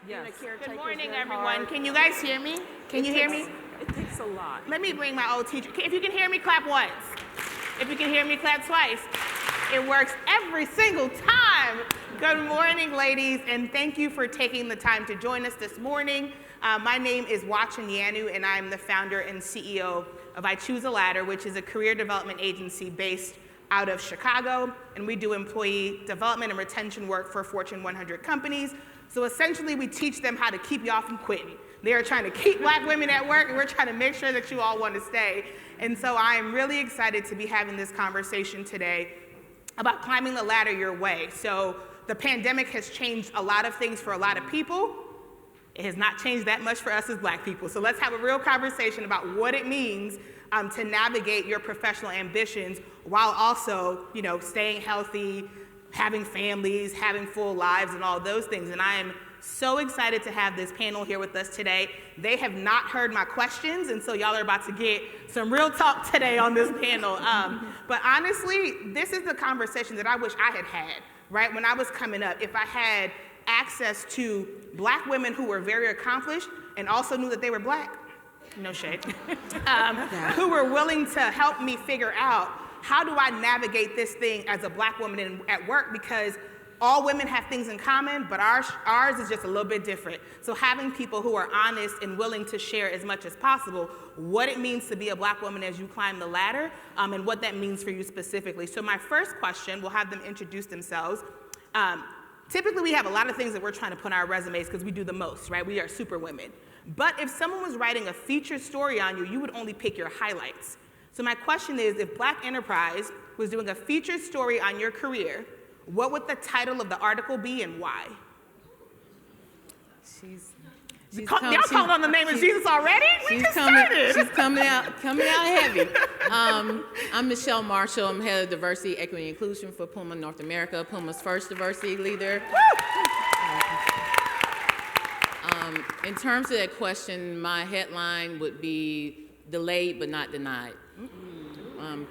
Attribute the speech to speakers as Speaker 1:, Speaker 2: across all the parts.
Speaker 1: Yes.
Speaker 2: Good morning, everyone. Can you guys hear me? Can you hear me?
Speaker 1: It takes a lot.
Speaker 2: Let me bring my old teacher. If you can hear me, clap once. If you can hear me, clap twice. It works every single time. Good morning, ladies, and thank you for taking the time to join us this morning. My name is Watchen, Nyanue, and I'm the founder and CEO of I Choose a Ladder, which is a career development agency based out of Chicago, and we do employee development and retention work for Fortune 100 companies. So essentially, we teach them how to keep y'all from quitting. They are trying to keep black women at work, and we're trying to make sure that you all want to stay. And so I am really excited to be having this conversation today about climbing the ladder your way. So the pandemic has changed a lot of things for a lot of people. It has not changed that much for us as black people. So let's have a real conversation about what it means to navigate your professional ambitions while also, staying healthy, having families, having full lives, and all those things. And I am so excited to have this panel here with us today. They have not heard my questions, and so y'all are about to get some real talk today on this panel. But honestly, this is the conversation that I wish I had had, right? When I was coming up, if I had access to black women who were very accomplished and also knew that they were black, no shade, who were willing to help me figure out how do I navigate this thing as a black woman at work, because all women have things in common, but ours is just a little bit different. So having people who are honest and willing to share as much as possible what it means to be a black woman as you climb the ladder, and what that means for you specifically. So my first question, we'll have them introduce themselves. Typically we have a lot of things that we're trying to put on our resumes because we do the most, right? We are super women. But if someone was writing a feature story on you, you would only pick your highlights. So my question is, if Black Enterprise was doing a feature story on your career, what would the title of the article be and why? Y'all called on the name of Jesus already? We just started.
Speaker 3: She's coming out heavy. I'm Michelle Marshall. I'm head of diversity, equity, and inclusion for Puma North America, Puma's first diversity leader. In terms of that question, my headline would be delayed but not denied.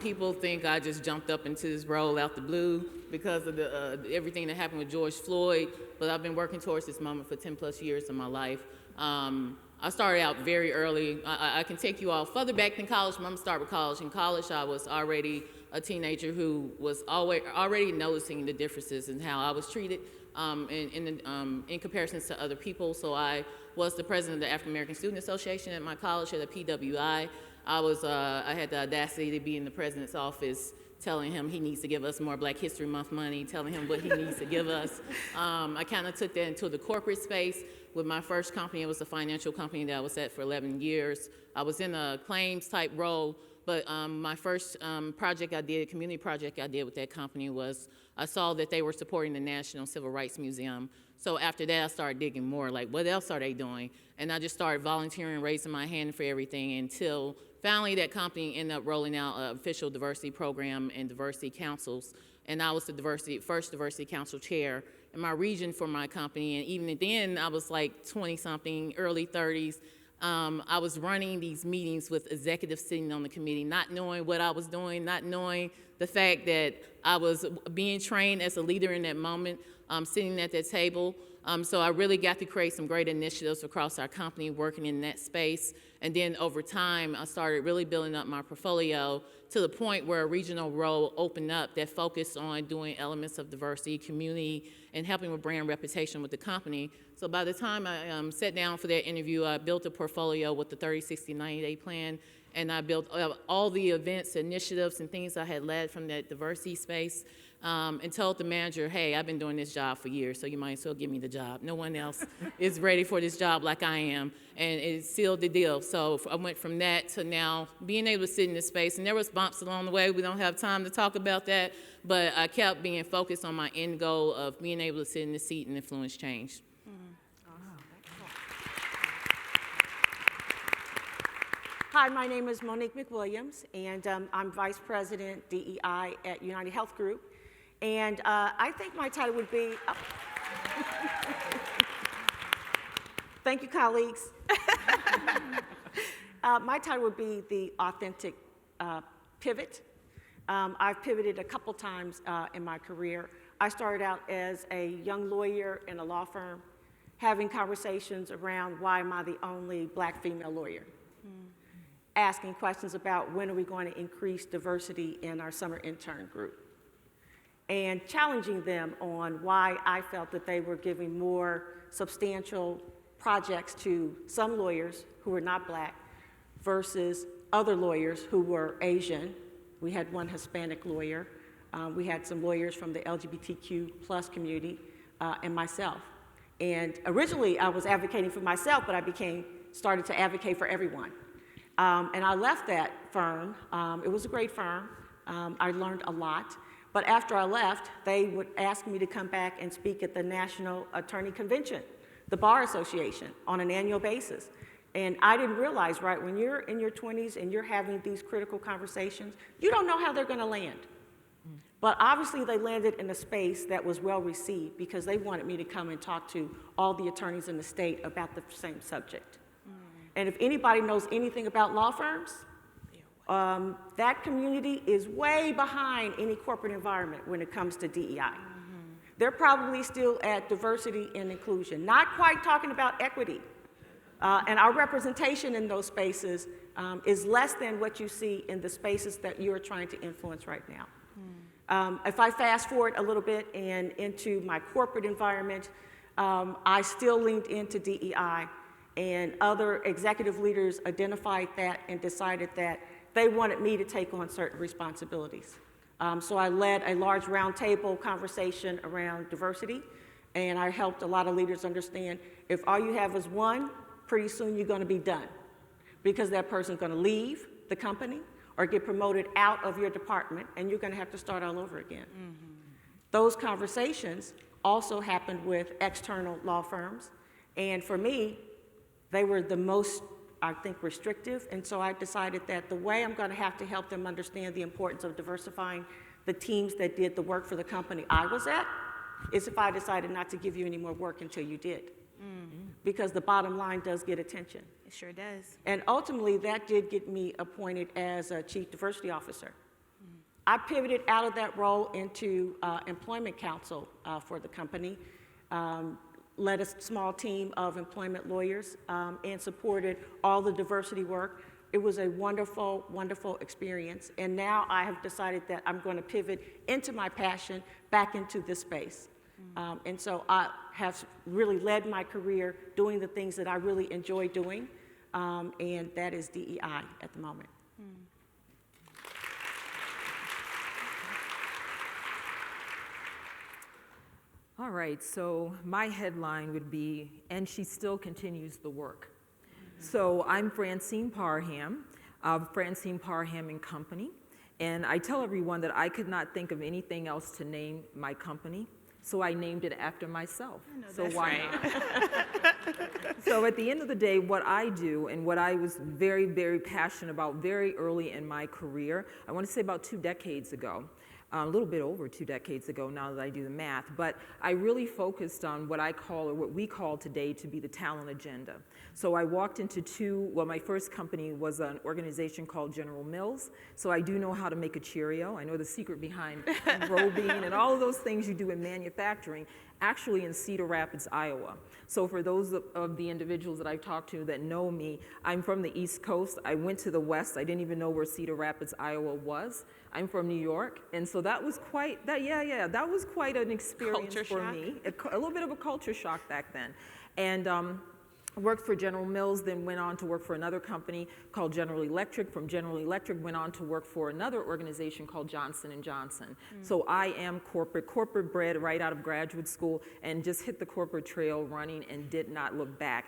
Speaker 3: People think I just jumped up into this role out the blue because of everything that happened with George Floyd, but I've been working towards this moment for 10 plus years of my life. I started out very early. I can take you all further back than college, but I'm gonna start with college. In college, I was already a teenager who was already noticing the differences in how I was treated in comparison to other people. So I was the president of the African American Student Association at my college at a PWI. I had the audacity to be in the president's office telling him he needs to give us more Black History Month money, telling him what he needs to give us. I kind of took that into the corporate space. With my first company, it was a financial company that I was at for 11 years. I was in a claims type role, but my first community project I did with that company was I saw that they were supporting the National Civil Rights Museum. So after that, I started digging more, like what else are they doing? And I just started volunteering, raising my hand for everything until finally that company ended up rolling out an official diversity program and diversity councils. And I was the first diversity council chair in my region for my company. And even then, I was like 20-something, early 30s. I was running these meetings with executives sitting on the committee, not knowing what I was doing, not knowing the fact that I was being trained as a leader in that moment, sitting at that table. So I really got to create some great initiatives across our company working in that space. And then over time, I started really building up my portfolio to the point where a regional role opened up that focused on doing elements of diversity, community, and helping with brand reputation with the company. So by the time I sat down for that interview, I built a portfolio with the 30, 60, 90-day plan, and I built all the events, initiatives, and things I had led from that diversity space, and told the manager, hey, I've been doing this job for years, so you might as well give me the job. No one else is ready for this job like I am, and it sealed the deal. So I went from that to now being able to sit in this space, and there was bumps along the way. We don't have time to talk about that, but I kept being focused on my end goal of being able to sit in the seat and influence change.
Speaker 1: Hi, my name is Monique Mcwilliams, and I'm Vice President DEI at UnitedHealth Group. And I think my title would be, thank you, colleagues. My title would be the authentic pivot. I've pivoted a couple times in my career. I started out as a young lawyer in a law firm, having conversations around why am I the only black female lawyer? Asking questions about when are we going to increase diversity in our summer intern group? And challenging them on why I felt that they were giving more substantial projects to some lawyers who were not black versus other lawyers who were Asian. We had one Hispanic lawyer. We had some lawyers from the LGBTQ plus community and myself. And originally I was advocating for myself, but I started to advocate for everyone. And I left that firm. It was a great firm. I learned a lot. But after I left, they would ask me to come back and speak at the National Attorney Convention, the Bar Association, on an annual basis. And I didn't realize, right, when you're in your 20s and you're having these critical conversations, you don't know how they're going to land. But obviously they landed in a space that was well received because they wanted me to come and talk to all the attorneys in the state about the same subject. And if anybody knows anything about law firms, that community is way behind any corporate environment when it comes to DEI. They're probably still at diversity and inclusion, not quite talking about equity. And our representation in those spaces is less than what you see in the spaces that you're trying to influence right now. If I fast forward a little bit and into my corporate environment, I still leaned into DEI, and other executive leaders identified that and decided that they wanted me to take on certain responsibilities. So I led a large roundtable conversation around diversity, and I helped a lot of leaders understand if all you have is one, pretty soon you're going to be done because that person's going to leave the company or get promoted out of your department, and you're going to have to start all over again. Those conversations also happened with external law firms, and for me, they were the most, I think, restrictive, and so I decided that the way I'm going to have to help them understand the importance of diversifying the teams that did the work for the company I was at is if I decided not to give you any more work until you did. Because the bottom line does get attention.
Speaker 2: It sure does.
Speaker 1: And ultimately, that did get me appointed as a chief diversity officer. I pivoted out of that role into employment counsel for the company, led a small team of employment lawyers, and supported all the diversity work. It was a wonderful, wonderful experience. And now I have decided that I'm going to pivot into my passion back into this space. And so I have really led my career doing the things that I really enjoy doing, and that is DEI at the moment.
Speaker 4: All right, so my headline would be, and she still continues the work. So I'm Francine Parham of Francine Parham and Company, and I tell everyone that I could not think of anything else to name my company, so I named it after myself. So why not? So at the end of the day, what I do and what I was very, very passionate about very early in my career, I want to say about 2 decades ago, a little bit over 2 decades ago now that I do the math, but I really focused on what I call, or what we call today, to be the talent agenda. So I walked into my first company was an organization called General Mills, so I do know how to make a Cheerio. I know the secret behind roll-bean and all of those things you do in manufacturing, actually in Cedar Rapids, Iowa. So for those of the individuals that I've talked to that know me, I'm from the East Coast. I went to the West. I didn't even know where Cedar Rapids, Iowa was. I'm from New York, and so that was quite, that was quite an experience for me. A little bit of a culture shock back then. And worked for General Mills, then went on to work for another company called General Electric. From General Electric, went on to work for another organization called Johnson & Johnson. So I am corporate bred right out of graduate school, and just hit the corporate trail running and did not look back.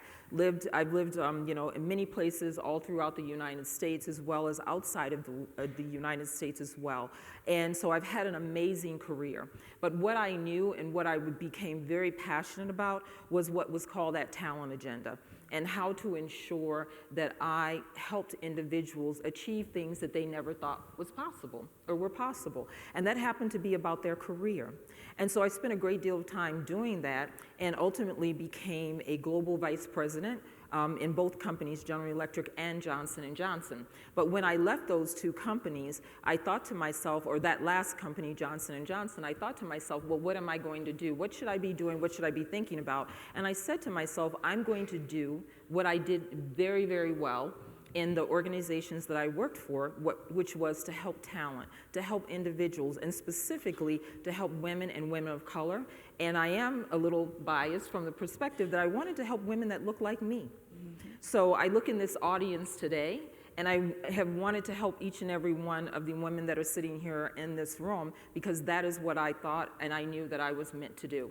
Speaker 4: I've lived in many places all throughout the United States, as well as outside of the United States as well. And so I've had an amazing career. But what I knew and what I became very passionate about was what was called that talent agenda, and how to ensure that I helped individuals achieve things that they never thought was possible. or were possible. And that happened to be about their career. And so I spent a great deal of time doing that and ultimately became a global vice president in both companies, General Electric and Johnson & Johnson. But when I left those two companies, I thought to myself, or that last company, Johnson & Johnson, I thought to myself, well, what am I going to do? What should I be doing? What should I be thinking about? And I said to myself, I'm going to do what I did very, very well in the organizations that I worked for, which was to help talent, to help individuals, and specifically to help women and women of color. And I am a little biased from the perspective that I wanted to help women that look like me. So I look in this audience today, and I have wanted to help each and every one of the women that are sitting here in this room, because that is what I thought and I knew that I was meant to do.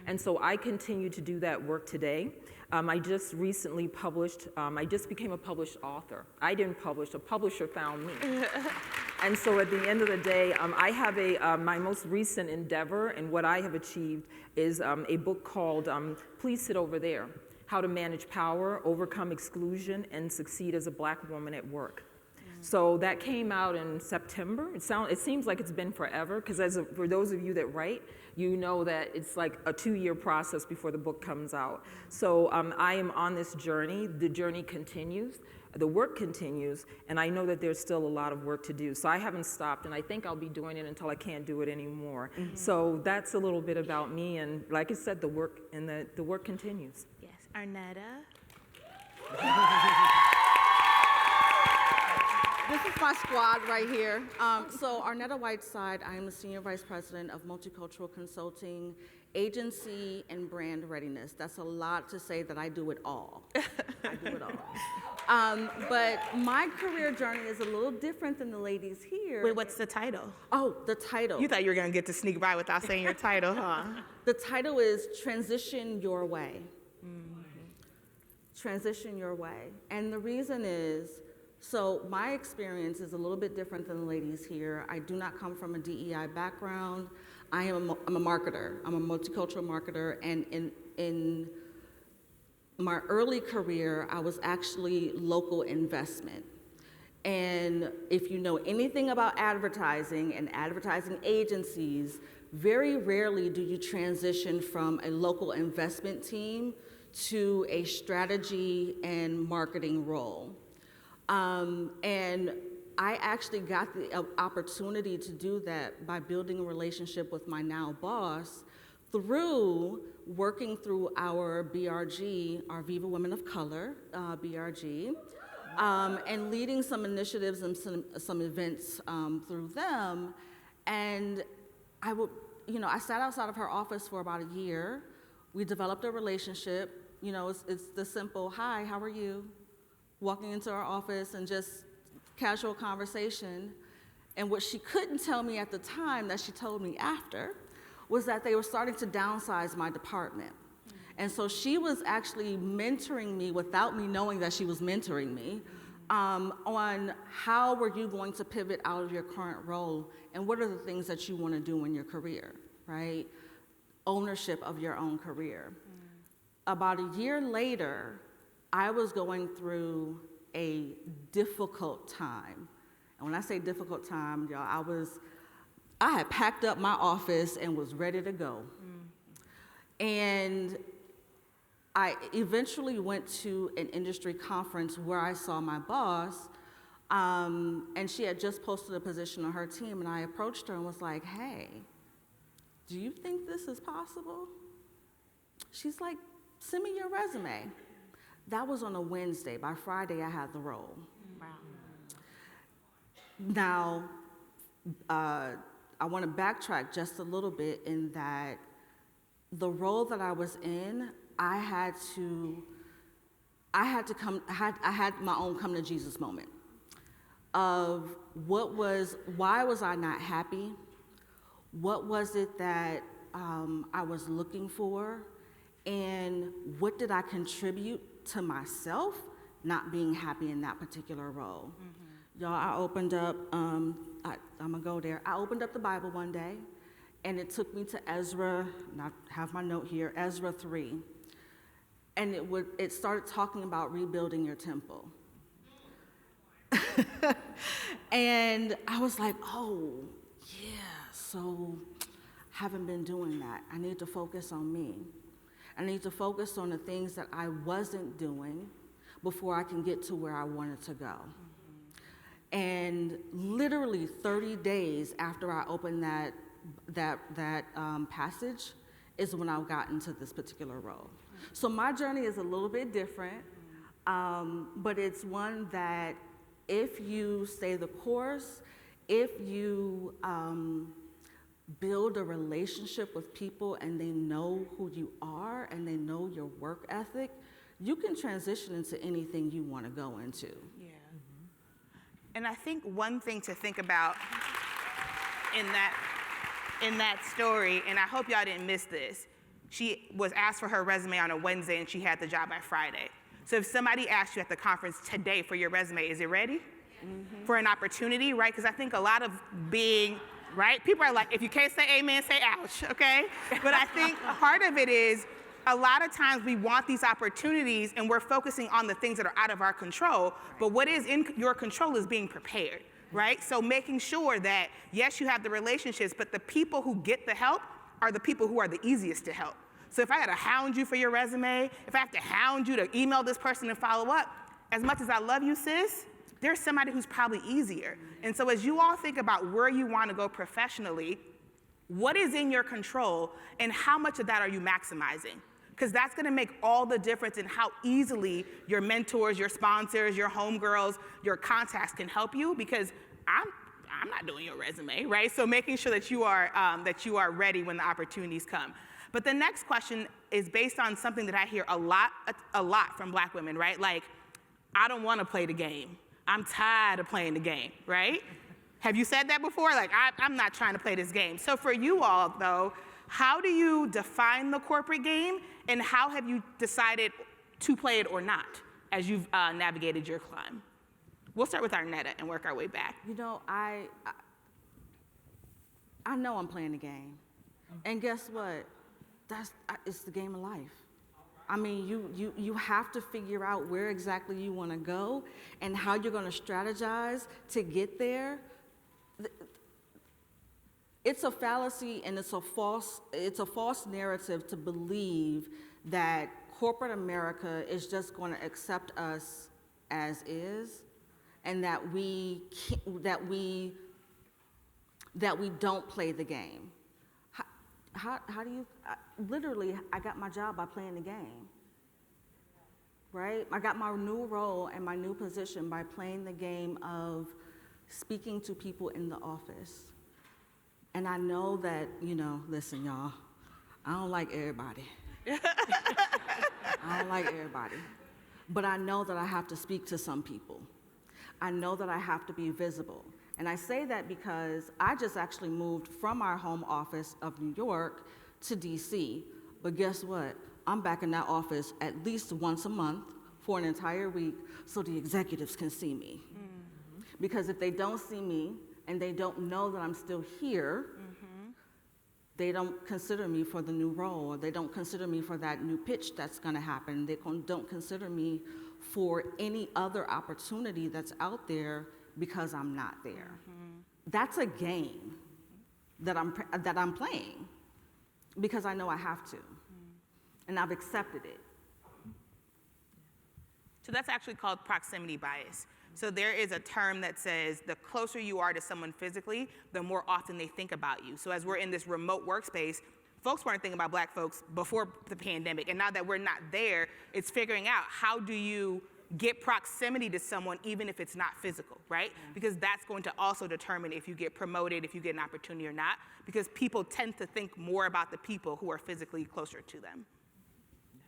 Speaker 4: And so I continue to do that work today. I just recently published, I just became a published author. I didn't publish, a publisher found me. And so at the end of the day, I have my most recent endeavor, and what I have achieved is a book called Please Sit Over There: How to Manage Power, Overcome Exclusion, and Succeed as a Black Woman at Work. So that came out in September. It seems like it's been forever, because for those of you that write, you know that it's like a 2-year process before the book comes out. So I am on this journey. The journey continues. The work continues, and I know that there's still a lot of work to do. So I haven't stopped, and I think I'll be doing it until I can't do it anymore. So that's a little bit about me, and like I said, the work continues.
Speaker 2: Yes, Arnetta.
Speaker 5: This is my squad right here. So Arnetta Whiteside, I am the Senior Vice President of Multicultural Consulting, Agency, and Brand Readiness. That's a lot to say that I do it all. I do it all. But my career journey is a little different than the ladies here.
Speaker 2: Wait, what's the title?
Speaker 5: Oh, the title.
Speaker 2: You thought you were going to get to sneak by without saying your title, huh?
Speaker 5: The title is Transition Your Way. Transition Your Way. And the reason is, so my experience is a little bit different than the ladies here. I do not come from a DEI background. I'm a marketer. I'm a multicultural marketer, and in my early career, I was actually local investment. And if you know anything about advertising and advertising agencies, very rarely do you transition from a local investment team to a strategy and marketing role. And I actually got the opportunity to do that by building a relationship with my now boss through working through our BRG, our Viva Women of Color, BRG, and leading some initiatives and some events through them. And I sat outside of her office for about a year. We developed a relationship. You know, it's the simple, hi, how are you? Walking into our office and just casual conversation. And what she couldn't tell me at the time that she told me after was that they were starting to downsize my department. And so she was actually mentoring me without me knowing that she was mentoring me on how were you going to pivot out of your current role and what are the things that you want to do in your career, right? Ownership of your own career. About a year later, I was going through a difficult time. And when I say difficult time, y'all, I had packed up my office and was ready to go. And I eventually went to an industry conference where I saw my boss, and she had just posted a position on her team, and I approached her and was like, hey, do you think this is possible? She's like, send me your resume. That was on a Wednesday. By Friday, I had the role.
Speaker 2: Wow.
Speaker 5: Now, I want to backtrack just a little bit in that the role that I was in, I had my own come to Jesus moment of why was I not happy? What was it that I was looking for? And what did I contribute to myself not being happy in that particular role? Y'all, I opened up, I'm gonna go there. I opened up the Bible one day, and it took me to Ezra, and I have my note here, Ezra 3. And it started talking about rebuilding your temple. And I was like, oh, yeah, so haven't been doing that. I need to focus on me. I need to focus on the things that I wasn't doing before I can get to where I wanted to go. And literally 30 days after I opened that passage is when I got into this particular role. So my journey is a little bit different, but it's one that if you stay the course, if you build a relationship with people and they know who you are and they know your work ethic, you can transition into anything you want to go into.
Speaker 2: Yeah. And I think one thing to think about in that story, and I hope y'all didn't miss this, she was asked for her resume on a Wednesday and she had the job by Friday. So if somebody asked you at the conference today for your resume, is it ready for an opportunity, right? Because I think a lot of being, right? People are like, if you can't say amen, say ouch, okay? But I think part of it is a lot of times we want these opportunities and we're focusing on the things that are out of our control, but what is in your control is being prepared, right? So making sure that, yes, you have the relationships, but the people who get the help are the people who are the easiest to help. So if I had to hound you for your resume, if I have to hound you to email this person and follow up, as much as I love you, sis, there's somebody who's probably easier. And so as you all think about where you want to go professionally, what is in your control and how much of that are you maximizing? Because that's going to make all the difference in how easily your mentors, your sponsors, your homegirls, your contacts can help you, because I'm not doing your resume, right? So making sure that you are ready when the opportunities come. But the next question is based on something that I hear a lot from Black women, right? Like, I don't want to play the game. I'm tired of playing the game, right? Have you said that before? Like, I'm not trying to play this game. So for you all, though, how do you define the corporate game, and how have you decided to play it or not as you've navigated your climb? We'll start with Arnetta and work our way back.
Speaker 5: You know, I know I'm playing the game. And guess what? It's the game of life. I mean, you have to figure out where exactly you want to go and how you're going to strategize to get there. It's a fallacy and it's a false narrative to believe that corporate America is just going to accept us as is, and that we don't play the game. How do you, literally, I got my job by playing the game, right? I got my new role and my new position by playing the game of speaking to people in the office. And I know that, listen, y'all, I don't like everybody. I don't like everybody. But I know that I have to speak to some people. I know that I have to be visible. And I say that because I just actually moved from our home office of New York to DC. But guess what? I'm back in that office at least once a month for an entire week so the executives can see me. Mm-hmm. Because if they don't see me and they don't know that I'm still here, mm-hmm. they don't consider me for the new role, or they don't consider me for that new pitch that's gonna happen. They don't consider me for any other opportunity that's out there because I'm not there. Mm-hmm. That's a game that I'm playing because I know I have to, and I've accepted it.
Speaker 2: So that's actually called proximity bias. So there is a term that says the closer you are to someone physically, the more often they think about you. So as we're in this remote workspace, folks weren't thinking about Black folks before the pandemic, and now that we're not there, it's figuring out how do you get proximity to someone even if it's not physical, right? Yeah. Because that's going to also determine if you get promoted, if you get an opportunity or not, because people tend to think more about the people who are physically closer to them.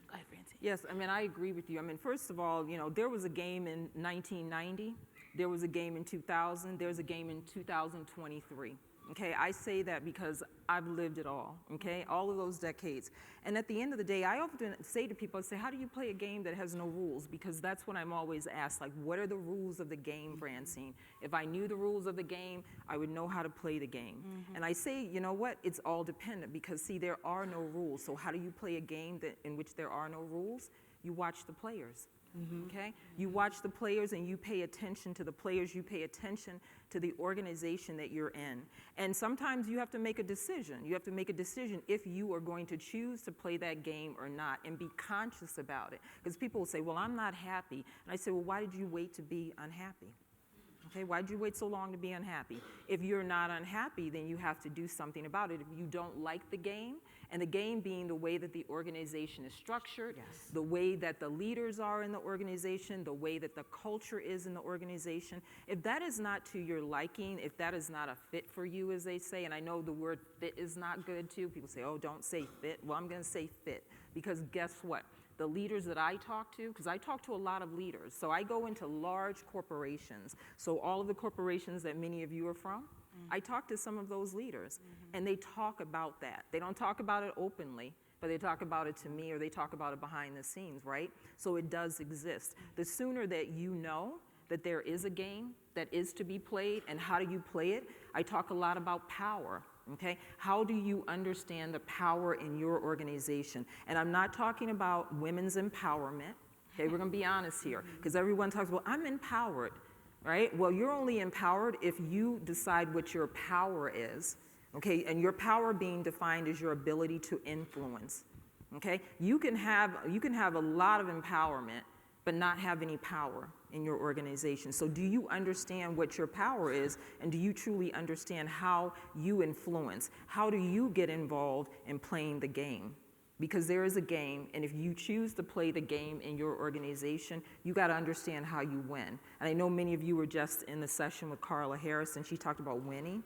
Speaker 2: Go ahead, Francine.
Speaker 4: Yes, I mean, I agree with you. I mean, first of all, there was a game in 1990, there was a game in 2000, there's a game in 2023. Okay, I say that because I've lived it all, okay, all of those decades. And at the end of the day, I often say to people, I say, how do you play a game that has no rules? Because that's what I'm always asked, like, what are the rules of the game, Francine? If I knew the rules of the game, I would know how to play the game. Mm-hmm. And I say, you know what, it's all dependent because, see, there are no rules. So how do you play a game in which there are no rules? You watch the players. Okay? You watch the players and you pay attention to the players, you pay attention to the organization that you're in. And sometimes you have to make a decision. You have to make a decision if you are going to choose to play that game or not, and be conscious about it. Because people will say, well, I'm not happy. And I say, well, why did you wait to be unhappy? Okay, why did you wait so long to be unhappy? If you're not unhappy, then you have to do something about it. If you don't like the game, and the game being the way that the organization is structured, the way that the leaders are in the organization, the way that the culture is in the organization, if that is not to your liking, if that is not a fit for you, as they say, and I know the word fit is not good too. People say, oh, don't say fit. Well, I'm going to say fit, because guess what? The leaders that I talk to, because I talk to a lot of leaders, so I go into large corporations. So all of the corporations that many of you are from, I talk to some of those leaders, and they talk about that. They don't talk about it openly, but they talk about it to me, or they talk about it behind the scenes, right? So it does exist. The sooner that you know that there is a game that is to be played, and how do you play it, I talk a lot about power. Okay? How do you understand the power in your organization? And I'm not talking about women's empowerment. Okay, we're going to be honest here, because everyone talks, well, I'm empowered, right? Well, you're only empowered if you decide what your power is, okay? And your power being defined as your ability to influence, okay? You can have a lot of empowerment, but not have any power in your organization. So do you understand what your power is, and do you truly understand how you influence? How do you get involved in playing the game? Because there is a game, and if you choose to play the game in your organization, you got to understand how you win. And I know many of you were just in the session with Carla Harris, and she talked about winning.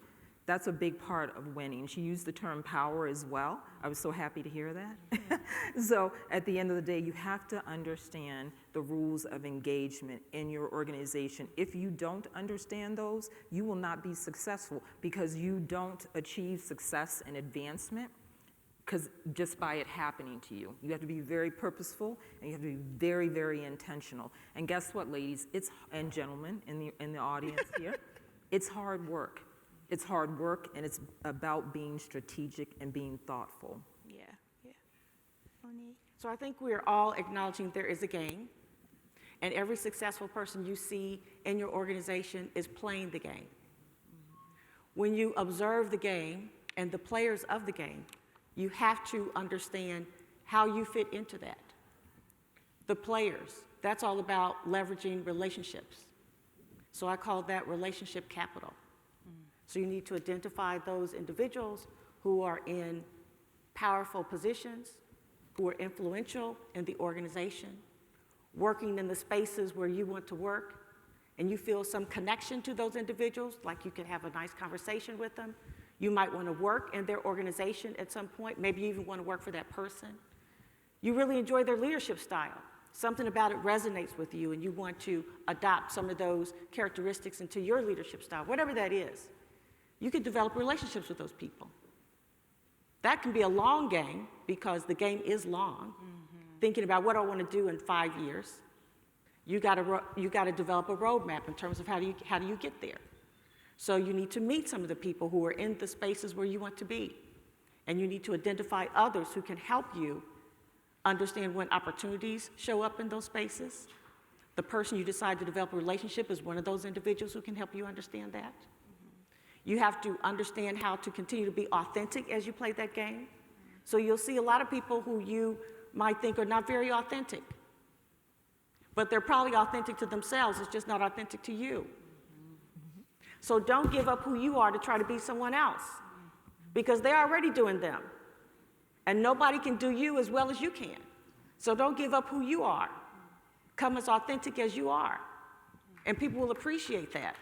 Speaker 4: That's a big part of winning. She used the term power as well. I was so happy to hear that. So at the end of the day, you have to understand the rules of engagement in your organization. If you don't understand those, you will not be successful, because you don't achieve success and advancement just by it happening to you. You have to be very purposeful, and you have to be very, very intentional. And guess what, ladies and gentlemen in the audience here, it's hard work. It's hard work, and it's about being strategic and being thoughtful.
Speaker 2: Yeah. Monique?
Speaker 1: So I think we're all acknowledging there is a game, and every successful person you see in your organization is playing the game. When you observe the game and the players of the game, you have to understand how you fit into that. The players, that's all about leveraging relationships. So I call that relationship capital. So you need to identify those individuals who are in powerful positions, who are influential in the organization, working in the spaces where you want to work, and you feel some connection to those individuals, like you can have a nice conversation with them. You might want to work in their organization at some point. Maybe you even want to work for that person. You really enjoy their leadership style. Something about it resonates with you, and you want to adopt some of those characteristics into your leadership style, whatever that is. You can develop relationships with those people. That can be a long game, because the game is long. Thinking about what I want to do in 5 years. You got to develop a roadmap in terms of how do you get there. So you need to meet some of the people who are in the spaces where you want to be, and you need to identify others who can help you understand when opportunities show up in those spaces. The person you decide to develop a relationship is one of those individuals who can help you understand that. You have to understand how to continue to be authentic as you play that game. So you'll see a lot of people who you might think are not very authentic, but they're probably authentic to themselves. It's just not authentic to you. So don't give up who you are to try to be someone else, because they're already doing them. And nobody can do you as well as you can. So don't give up who you are. Come as authentic as you are, and people will appreciate that.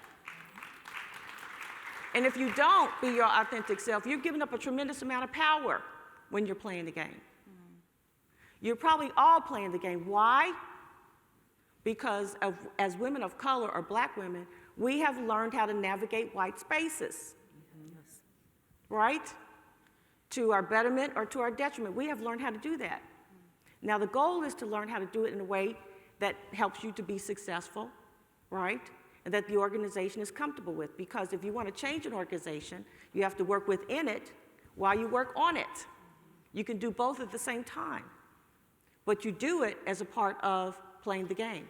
Speaker 1: And if you don't be your authentic self, you're giving up a tremendous amount of power when you're playing the game. You're probably all playing the game. Why? Because as women of color or black women, we have learned how to navigate white spaces, right? To our betterment or to our detriment. We have learned how to do that. Now, the goal is to learn how to do it in a way that helps you to be successful, right? And that the organization is comfortable with. Because if you want to change an organization, you have to work within it while you work on it. You can do both at the same time. But you do it as a part of playing the game.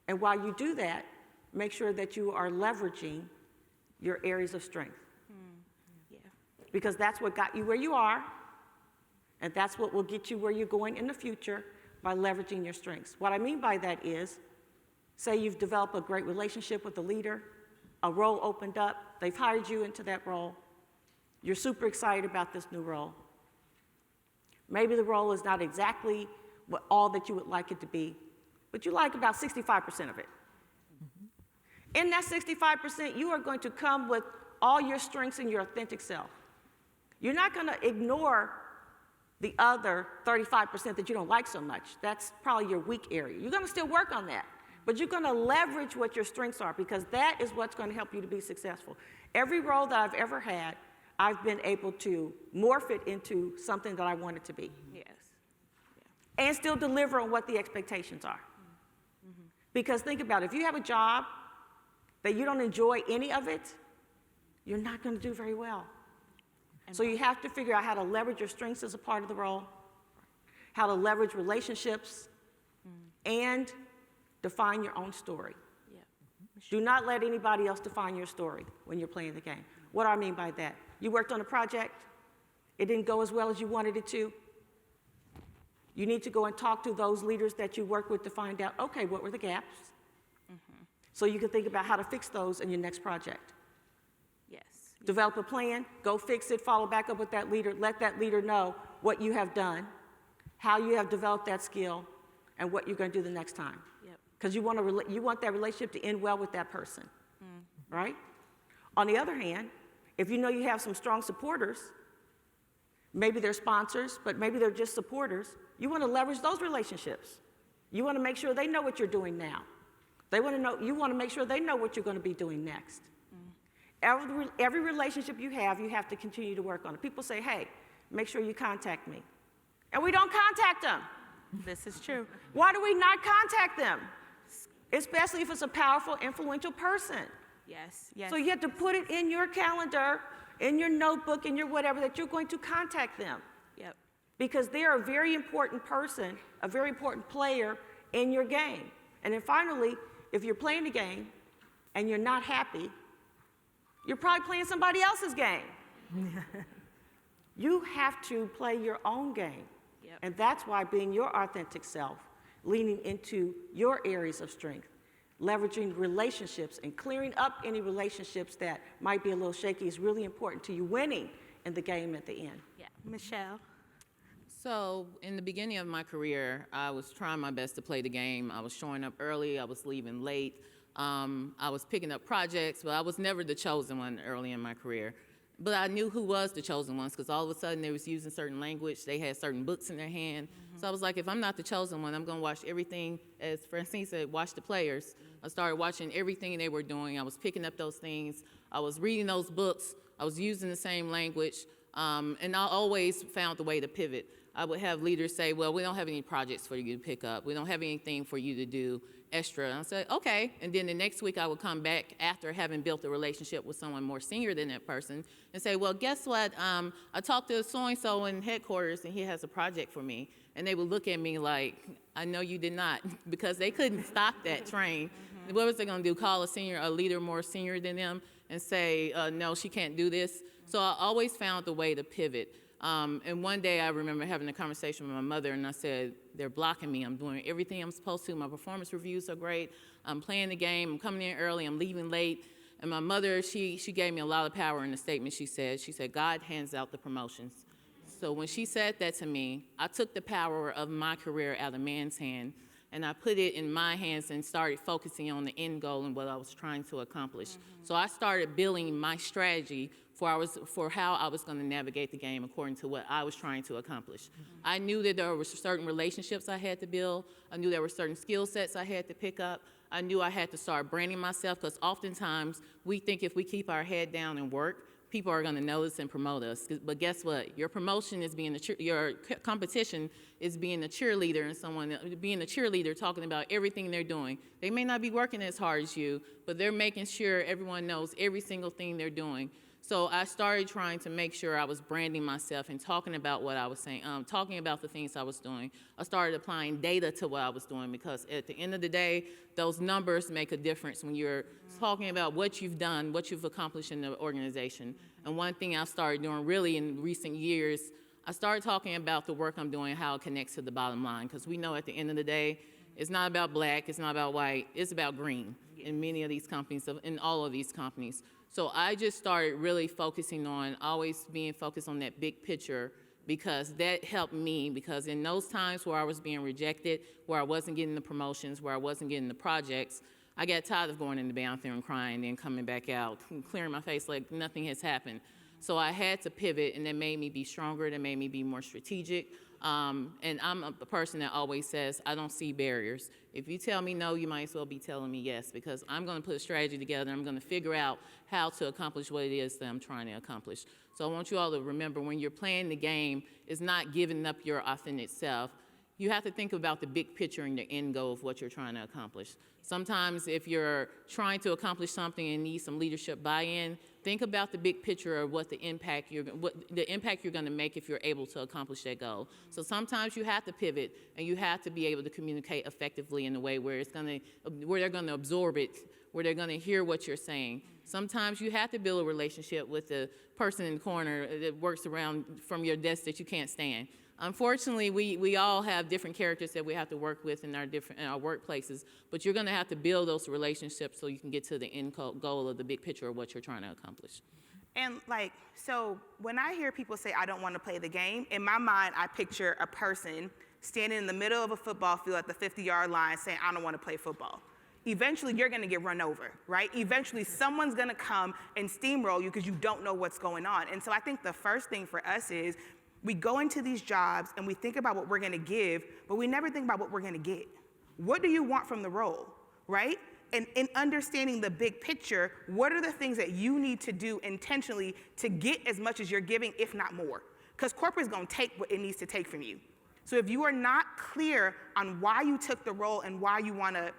Speaker 1: And while you do that, make sure that you are leveraging your areas of strength.
Speaker 2: Yeah.
Speaker 1: Because that's what got you where you are, and that's what will get you where you're going in the future by leveraging your strengths. What I mean by that is, say you've developed a great relationship with a leader, a role opened up, they've hired you into that role, you're super excited about this new role. Maybe the role is not exactly all that you would like it to be, but you like about 65% of it. In that 65%, you are going to come with all your strengths and your authentic self. You're not going to ignore the other 35% that you don't like so much. That's probably your weak area. You're going to still work on that, but you're going to leverage what your strengths are, because that is what's going to help you to be successful. Every role that I've ever had, I've been able to morph it into something that I want it to be.
Speaker 2: Yes.
Speaker 1: And still deliver on what the expectations are. Because think about it, if you have a job that you don't enjoy any of it, you're not going to do very well. So you have to figure out how to leverage your strengths as a part of the role, how to leverage relationships, and define your own story.
Speaker 2: Yeah.
Speaker 1: Do not let anybody else define your story when you're playing the game. What do I mean by that? You worked on a project, it didn't go as well as you wanted it to. You need to go and talk to those leaders that you work with to find out, okay, what were the gaps? So you can think about how to fix those in your next project.
Speaker 2: Yes.
Speaker 1: Develop a plan, go fix it, follow back up with that leader, let that leader know what you have done, how you have developed that skill, and what you're going to do the next time.
Speaker 2: Yep.
Speaker 1: Because you want that relationship to end well with that person, right? On the other hand, if you know you have some strong supporters, maybe they're sponsors, but maybe they're just supporters, you want to leverage those relationships. You want to make sure they know what you're doing now. You want to make sure they know what you're going to be doing next. Every relationship you have to continue to work on it. People say, hey, make sure you contact me. And we don't contact them.
Speaker 2: This is true.
Speaker 1: Why do we not contact them? Especially if it's a powerful, influential person.
Speaker 2: Yes. Yes.
Speaker 1: So you have to put it in your calendar, in your notebook, in your whatever, that you're going to contact them.
Speaker 2: Yep.
Speaker 1: Because they're a very important person, a very important player in your game. And then finally, if you're playing the game and you're not happy, you're probably playing somebody else's game. You have to play your own game.
Speaker 2: Yep.
Speaker 1: And that's why being your authentic self, leaning into your areas of strength, leveraging relationships and clearing up any relationships that might be a little shaky is really important to you winning in the game at the end.
Speaker 2: Yeah. Michelle.
Speaker 3: So in the beginning of my career, I was trying my best to play the game. I was showing up early, I was leaving late. I was picking up projects, but I was never the chosen one early in my career. But I knew who was the chosen ones, because all of a sudden they was using certain language, they had certain books in their hand. So I was like, if I'm not the chosen one, I'm gonna watch everything, as Francine said, watch the players. I started watching everything they were doing. I was picking up those things. I was reading those books. I was using the same language. And I always found the way to pivot. I would have leaders say, well, we don't have any projects for you to pick up. We don't have anything for you to do extra. And I said, okay. And then the next week I would come back after having built a relationship with someone more senior than that person and say, well, guess what? I talked to so-and-so in headquarters and he has a project for me. And they would look at me like, I know you did not, because they couldn't stop that train. What was they gonna do, call a leader more senior than them and say, no, she can't do this? So I always found the way to pivot. And one day I remember having a conversation with my mother and I said, they're blocking me. I'm doing everything I'm supposed to. My performance reviews are great. I'm playing the game. I'm coming in early. I'm leaving late. And my mother, she gave me a lot of power in the statement she said. She said, God hands out the promotions. So when she said that to me, I took the power of my career out of man's hand and I put it in my hands and started focusing on the end goal and what I was trying to accomplish. So I started building my strategy for how I was going to navigate the game according to what I was trying to accomplish. I knew that there were certain relationships I had to build. I knew there were certain skill sets I had to pick up. I knew I had to start branding myself, because oftentimes we think if we keep our head down and work, people are going to notice and promote us. But guess what? Your promotion is your competition is being a cheerleader and being a cheerleader talking about everything they're doing. They may not be working as hard as you, but they're making sure everyone knows every single thing they're doing. So I started trying to make sure I was branding myself and talking about what I was saying, talking about the things I was doing. I started applying data to what I was doing because at the end of the day, those numbers make a difference when you're talking about what you've done, what you've accomplished in the organization. And one thing I started doing really in recent years, I started talking about the work I'm doing, how it connects to the bottom line, because we know at the end of the day, it's not about black, it's not about white, it's about green in many of these companies, in all of these companies. So I just started really focusing on, always being focused on that big picture, because that helped me, because in those times where I was being rejected, where I wasn't getting the promotions, where I wasn't getting the projects, I got tired of going in the bathroom and crying and then coming back out, and clearing my face like nothing has happened. So I had to pivot, and that made me be stronger, that made me be more strategic. And I'm a person that always says, I don't see barriers. If you tell me no, you might as well be telling me yes, because I'm gonna put a strategy together, I'm gonna figure out how to accomplish what it is that I'm trying to accomplish. So I want you all to remember, when you're playing the game, it's not giving up your authentic self. You have to think about the big picture and the end goal of what you're trying to accomplish. Sometimes if you're trying to accomplish something and need some leadership buy-in, think about the big picture of what the impact you're going to make if you're able to accomplish that goal. So sometimes you have to pivot, and you have to be able to communicate effectively in a way where they're going to absorb it, where they're going to hear what you're saying. Sometimes you have to build a relationship with the person in the corner that works around from your desk that you can't stand. Unfortunately, we all have different characters that we have to work with in our workplaces, but you're going to have to build those relationships so you can get to the end goal of the big picture of what you're trying to accomplish.
Speaker 2: And so when I hear people say, I don't want to play the game, in my mind, I picture a person standing in the middle of a football field at the 50-yard line saying, I don't want to play football. Eventually, you're going to get run over, right? Eventually, someone's going to come and steamroll you because you don't know what's going on. And so I think the first thing for us is, we go into these jobs and we think about what we're gonna give, but we never think about what we're gonna get. What do you want from the role, right? And in understanding the big picture, what are the things that you need to do intentionally to get as much as you're giving, if not more? Because corporate's gonna take what it needs to take from you. So if you are not clear on why you took the role and why you wanna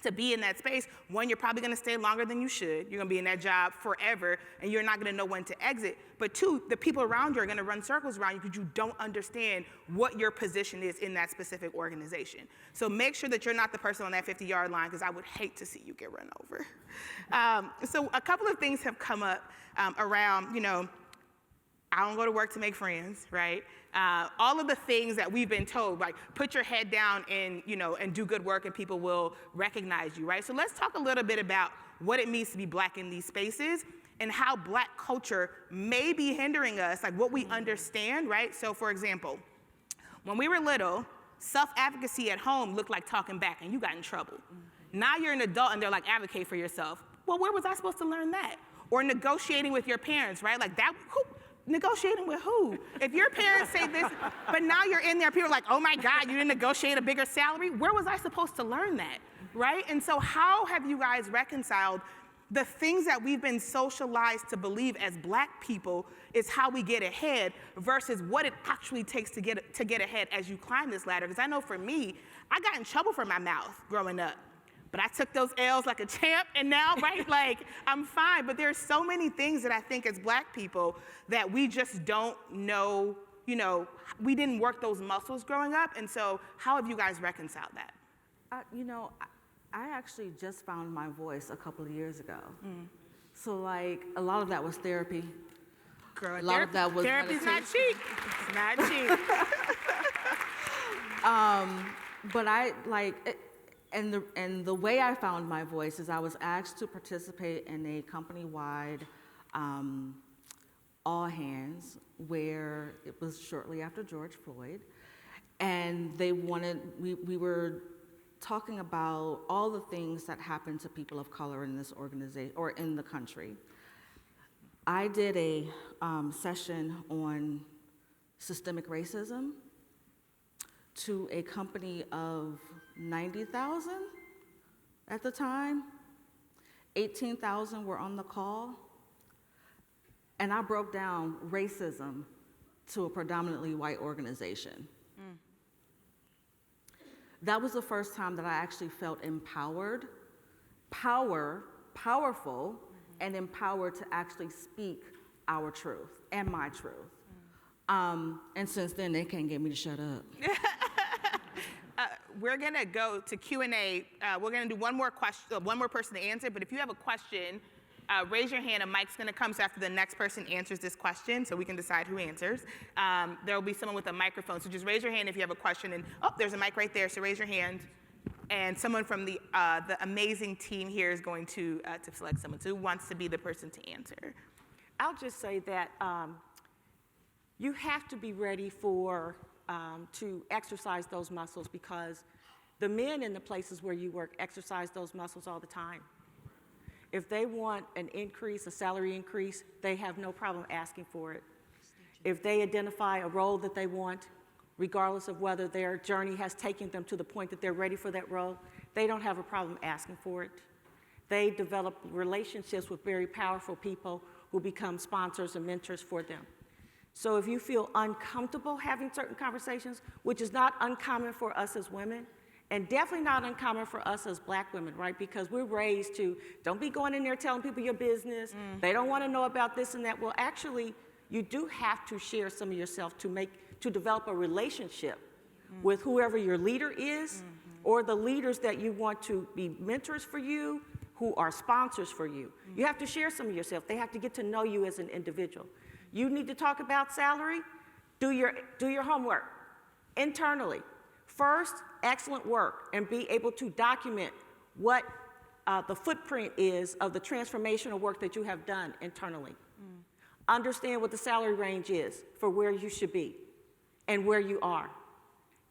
Speaker 2: to be in that space, one, you're probably gonna stay longer than you should. You're gonna be in that job forever, and you're not gonna know when to exit. But two, the people around you are gonna run circles around you because you don't understand what your position is in that specific organization. So make sure that you're not the person on that 50-yard line, because I would hate to see you get run over. So a couple of things have come up around, I don't go to work to make friends, right? All of the things that we've been told, like put your head down and, and do good work and people will recognize you, right? So let's talk a little bit about what it means to be black in these spaces and how black culture may be hindering us, like what we understand, right? So for example, when we were little, self-advocacy at home looked like talking back and you got in trouble. Now you're an adult and they're like, advocate for yourself. Well, where was I supposed to learn that? Or negotiating with your parents, right? Like that, negotiating with who? If your parents say this, but now you're in there, people are like, oh my God, you didn't negotiate a bigger salary? Where was I supposed to learn that, right? And so how have you guys reconciled the things that we've been socialized to believe as black people is how we get ahead versus what it actually takes to get ahead as you climb this ladder? Because I know for me, I got in trouble for my mouth growing up. But I took those L's like a champ, and now, right, like, I'm fine. But there's so many things that I think as black people that we just don't know, we didn't work those muscles growing up. And so how have you guys reconciled that?
Speaker 5: I actually just found my voice a couple of years ago. So like, a lot of that was therapy.
Speaker 2: Girl,
Speaker 5: a lot of that was
Speaker 2: therapy's
Speaker 5: meditation.
Speaker 2: not cheap. It's not cheap.
Speaker 5: But I like, and the way I found my voice is I was asked to participate in a company-wide all hands where it was shortly after George Floyd, and we were talking about all the things that happened to people of color in this organization or in the country. I did a session on systemic racism to a company of 90,000 at the time. 18,000 were on the call. And I broke down racism to a predominantly white organization. That was the first time that I actually felt empowered, powerful, and empowered to actually speak our truth and my truth. And since then, they can't get me to shut up.
Speaker 2: We're gonna go to Q&A. We're gonna do one more question, one more person to answer, but if you have a question, raise your hand. A mic's gonna come so after the next person answers this question so we can decide who answers. There will be someone with a microphone, so just raise your hand if you have a question. And oh, there's a mic right there, so raise your hand. And someone from the amazing team here is going to select someone. So who wants to be the person to answer?
Speaker 1: I'll just say that you have to be ready for to exercise those muscles, because the men in the places where you work exercise those muscles all the time. If they want an increase, a salary increase, they have no problem asking for it. If they identify a role that they want, regardless of whether their journey has taken them to the point that they're ready for that role, they don't have a problem asking for it. They develop relationships with very powerful people who become sponsors and mentors for them. So if you feel uncomfortable having certain conversations, which is not uncommon for us as women, and definitely not uncommon for us as Black women, right? Because we're raised to, don't be going in there telling people your business. They don't want to know about this and that. Well, actually, you do have to share some of yourself to develop a relationship with whoever your leader is, or the leaders that you want to be mentors for you, who are sponsors for you. You have to share some of yourself. They have to get to know you as an individual. You need to talk about salary, do your homework internally. First, excellent work, and be able to document what the footprint is of the transformational work that you have done internally. Understand what the salary range is for where you should be and where you are.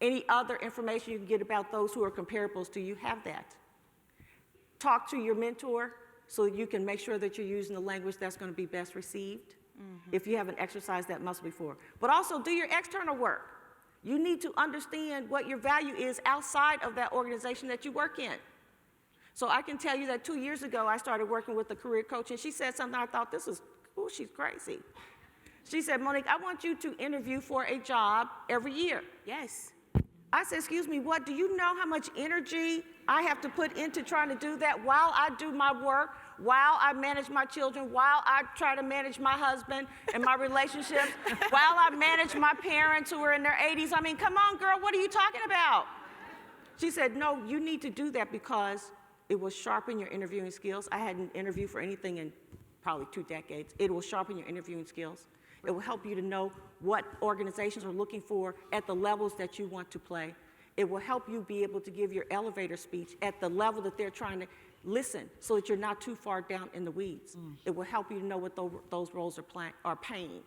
Speaker 1: Any other information you can get about those who are comparables to you, have that. Talk to your mentor so you can make sure that you're using the language that's going to be best received if you haven't exercised that muscle before. But also do your external work. You need to understand what your value is outside of that organization that you work in. So I can tell you that 2 years ago, I started working with a career coach, and she said something I thought, she's crazy. She said, Monique, I want you to interview for a job every year.
Speaker 2: Yes.
Speaker 1: I said, excuse me, what? Do you know how much energy I have to put into trying to do that while I do my work, while I manage my children, while I try to manage my husband and my relationships, while I manage my parents who are in their 80s? I mean, come on, girl, what are you talking about? She said, no, you need to do that because it will sharpen your interviewing skills. I hadn't interviewed for anything in probably 2 decades. It will sharpen your interviewing skills. It will help you to know what organizations are looking for at the levels that you want to play. It will help you be able to give your elevator speech at the level that they're trying to listen, so that you're not too far down in the weeds. It will help you to know what those roles are paying.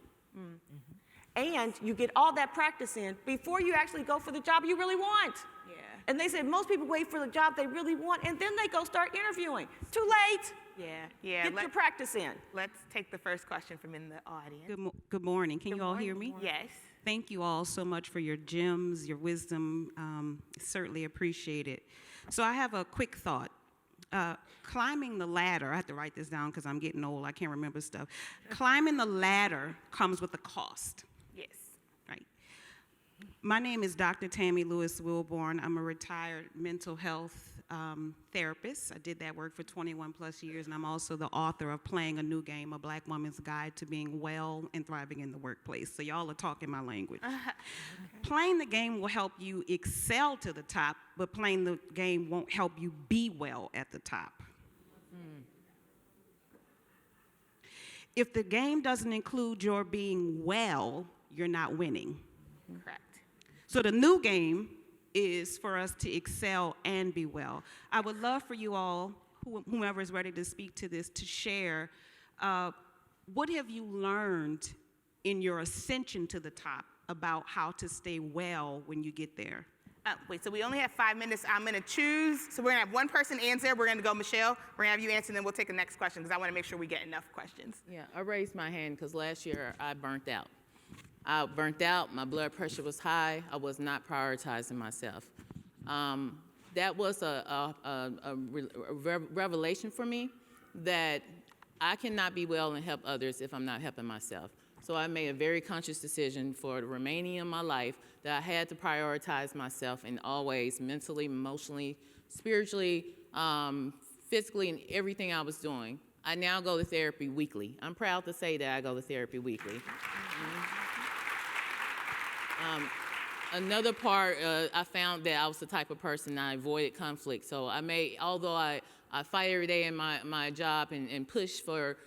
Speaker 1: And you get all that practice in before you actually go for the job you really want.
Speaker 2: Yeah.
Speaker 1: And they said most people wait for the job they really want, and then they go start interviewing. Too late.
Speaker 2: Yeah.
Speaker 1: Get your practice in.
Speaker 2: Let's take the first question from in the audience.
Speaker 6: Good morning. Can you all hear me?
Speaker 2: Yes.
Speaker 6: Thank you all so much for your gems, your wisdom. Certainly appreciate it. So I have a quick thought. Climbing the ladder, I have to write this down because I'm getting old, I can't remember stuff. Climbing the ladder comes with a cost.
Speaker 2: Yes.
Speaker 6: Right. My name is Dr. Tammy Lewis Wilborn. I'm a retired mental health therapist. I did that work for 21 plus years, and I'm also the author of Playing a New Game, A Black Woman's Guide to Being Well and Thriving in the Workplace. So y'all are talking my language. Playing the game will help you excel to the top, but playing the game won't help you be well at the top. If the game doesn't include your being well, you're not winning.
Speaker 2: Correct.
Speaker 6: So the new game is for us to excel and be well. I would love for you all, whomever is ready to speak to this, to share what have you learned in your ascension to the top about how to stay well when you get there?
Speaker 2: Wait, so we only have 5 minutes. I'm going to choose. So we're going to have one person answer. We're going to go Michelle. We're going to have you answer, and then we'll take the next question because I want to make sure we get enough questions.
Speaker 3: Yeah, I raised my hand because last year I burnt out. My blood pressure was high, I was not prioritizing myself. That was a revelation for me that I cannot be well and help others if I'm not helping myself. So I made a very conscious decision for the remaining of my life that I had to prioritize myself in all ways, mentally, emotionally, spiritually, physically, and everything I was doing. I now go to therapy weekly. I'm proud to say that I go to therapy weekly. Another part, I found that I was the type of person that I avoided conflict. So although I fight every day in my job and push for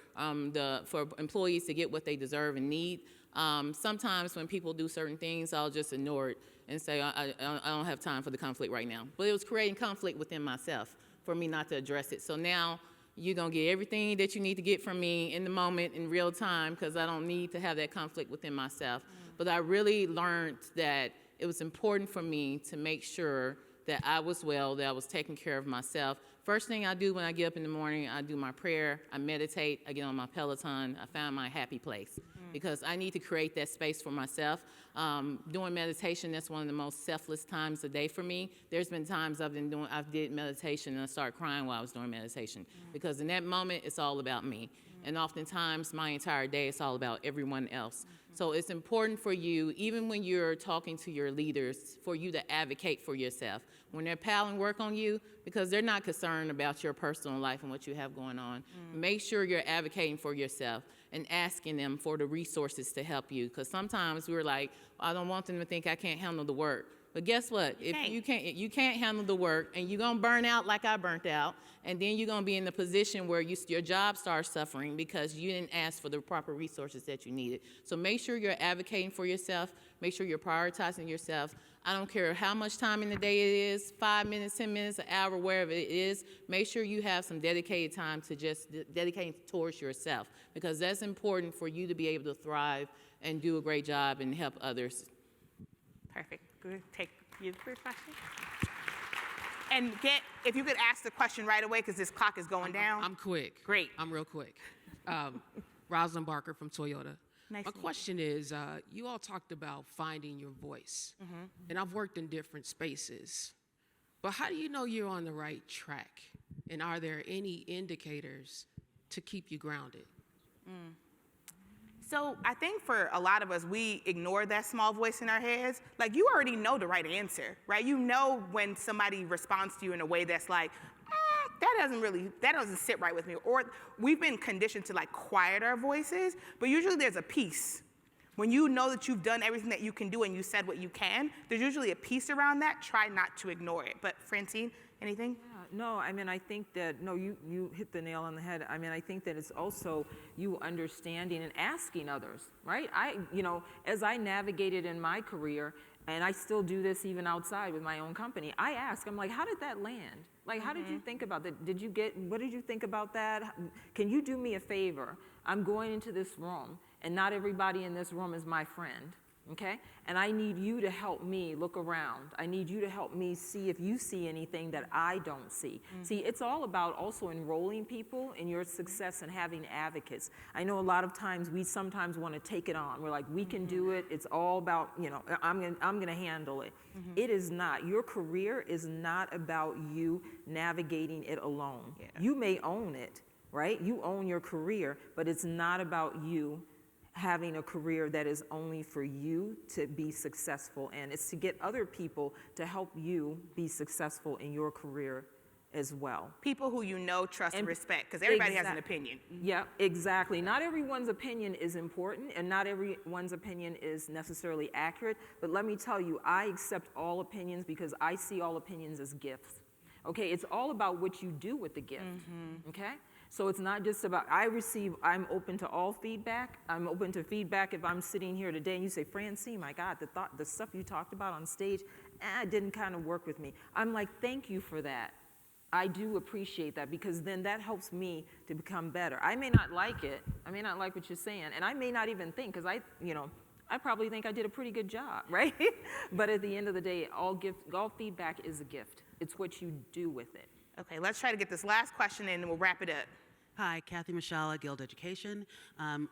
Speaker 3: employees to get what they deserve and need, sometimes when people do certain things, I'll just ignore it and say, I don't have time for the conflict right now. But it was creating conflict within myself for me not to address it. So now you're gonna get everything that you need to get from me in the moment, in real time, because I don't need to have that conflict within myself. But I really learned that it was important for me to make sure that I was well, that I was taking care of myself. First thing I do when I get up in the morning, I do my prayer, I meditate, I get on my Peloton, I found my happy place. Because I need to create that space for myself. Doing meditation, that's one of the most selfless times a day for me. There's been times I did meditation and I started crying while I was doing meditation. Because in that moment, it's all about me. And oftentimes, my entire day, it's all about everyone else. So it's important for you, even when you're talking to your leaders, for you to advocate for yourself. When they're piling work on you, because they're not concerned about your personal life and what you have going on, make sure you're advocating for yourself and asking them for the resources to help you. Because sometimes we're like, I don't want them to think I can't handle the work. But guess what? If you can't handle the work, and you're gonna burn out like I burnt out, and then you're gonna be in the position where your job starts suffering because you didn't ask for the proper resources that you needed. So make sure you're advocating for yourself. Make sure you're prioritizing yourself. I don't care how much time in the day it is, 5 minutes, 10 minutes, an hour, wherever it is. Make sure you have some dedicated time to just dedicate towards yourself, because that's important for you to be able to thrive and do a great job and help others.
Speaker 2: Perfect. Good. Take your first question. And if you could ask the question right away, because this clock is going down.
Speaker 7: I'm quick.
Speaker 2: Great.
Speaker 7: I'm real quick. Rosalind Barker from Toyota.
Speaker 2: Nice
Speaker 7: My
Speaker 2: to meet you.
Speaker 7: question is, you all talked about finding your voice. And I've worked in different spaces. But how do you know you're on the right track? And are there any indicators to keep you grounded?
Speaker 2: So I think for a lot of us, we ignore that small voice in our heads. Like, you already know the right answer, right? You know when somebody responds to you in a way that's like, that doesn't sit right with me. Or we've been conditioned to like quiet our voices, but usually there's a piece. When you know that you've done everything that you can do and you said what you can, there's usually a piece around that. Try not to ignore it. But Francine, anything?
Speaker 4: No, I mean, I think that, no, you hit the nail on the head. I mean, I think that it's also you understanding and asking others, right? As I navigated in my career, and I still do this even outside with my own company, I ask, I'm like, how did that land? Like, how did you think about that? What did you think about that? Can you do me a favor? I'm going into this room, and not everybody in this room is my friend. Okay? And I need you to help me look around. I need you to help me see if you see anything that I don't see. See, it's all about also enrolling people in your success and having advocates. I know a lot of times we sometimes want to take it on. We're like, we can do it. It's all about, I'm gonna handle it. It is not. Your career is not about you navigating it alone. Yeah. You may own it, right? You own your career, but it's not about you having a career that is only for you to be successful in. It's to get other people to help you be successful in your career as well.
Speaker 2: People who you know, trust, and respect, because everybody has an opinion.
Speaker 4: Yeah, exactly. Not everyone's opinion is important, and not everyone's opinion is necessarily accurate, but let me tell you, I accept all opinions because I see all opinions as gifts. Okay, it's all about what you do with the gift, okay? So it's not just about, I'm open to all feedback. I'm open to feedback if I'm sitting here today and you say, Francine, my God, the stuff you talked about on stage, didn't kind of work with me. I'm like, thank you for that. I do appreciate that, because then that helps me to become better. I may not like it. I may not like what you're saying, and I may not even think, because I probably think I did a pretty good job, right? But at the end of the day, all feedback is a gift. It's what you do with it.
Speaker 2: Okay, let's try to get this last question in and we'll wrap it up.
Speaker 8: Hi, Kathy Mashala, Guild Education.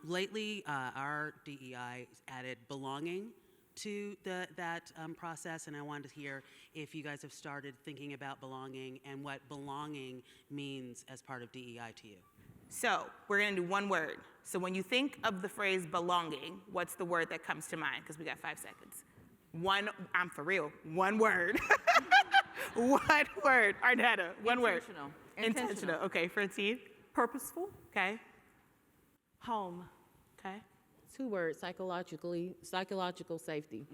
Speaker 8: Lately, our DEI added belonging to that process, and I wanted to hear if you guys have started thinking about belonging and what belonging means as part of DEI to you.
Speaker 2: So we're gonna do one word. So when you think of the phrase belonging, what's the word that comes to mind? Because we got 5 seconds. I'm for real, one word. One word, Arnetta, one word.
Speaker 1: Intentional.
Speaker 2: Okay, Francine?
Speaker 4: Purposeful.
Speaker 2: Okay.
Speaker 1: Home.
Speaker 2: Okay.
Speaker 3: 2 words, psychological safety.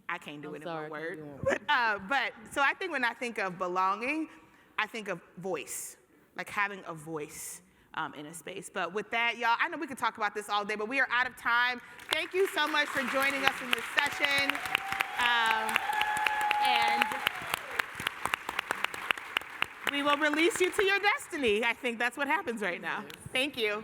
Speaker 2: I can't do
Speaker 3: I'm
Speaker 2: it
Speaker 3: sorry,
Speaker 2: in
Speaker 3: I
Speaker 2: one
Speaker 3: can't
Speaker 2: word.
Speaker 3: do it.
Speaker 2: But so I think when I think of belonging, I think of voice, like having a voice in a space. But with that, y'all, I know we could talk about this all day, but we are out of time. Thank you so much for joining us in this session. And we will release you to your destiny. I think that's what happens right now. Thank you.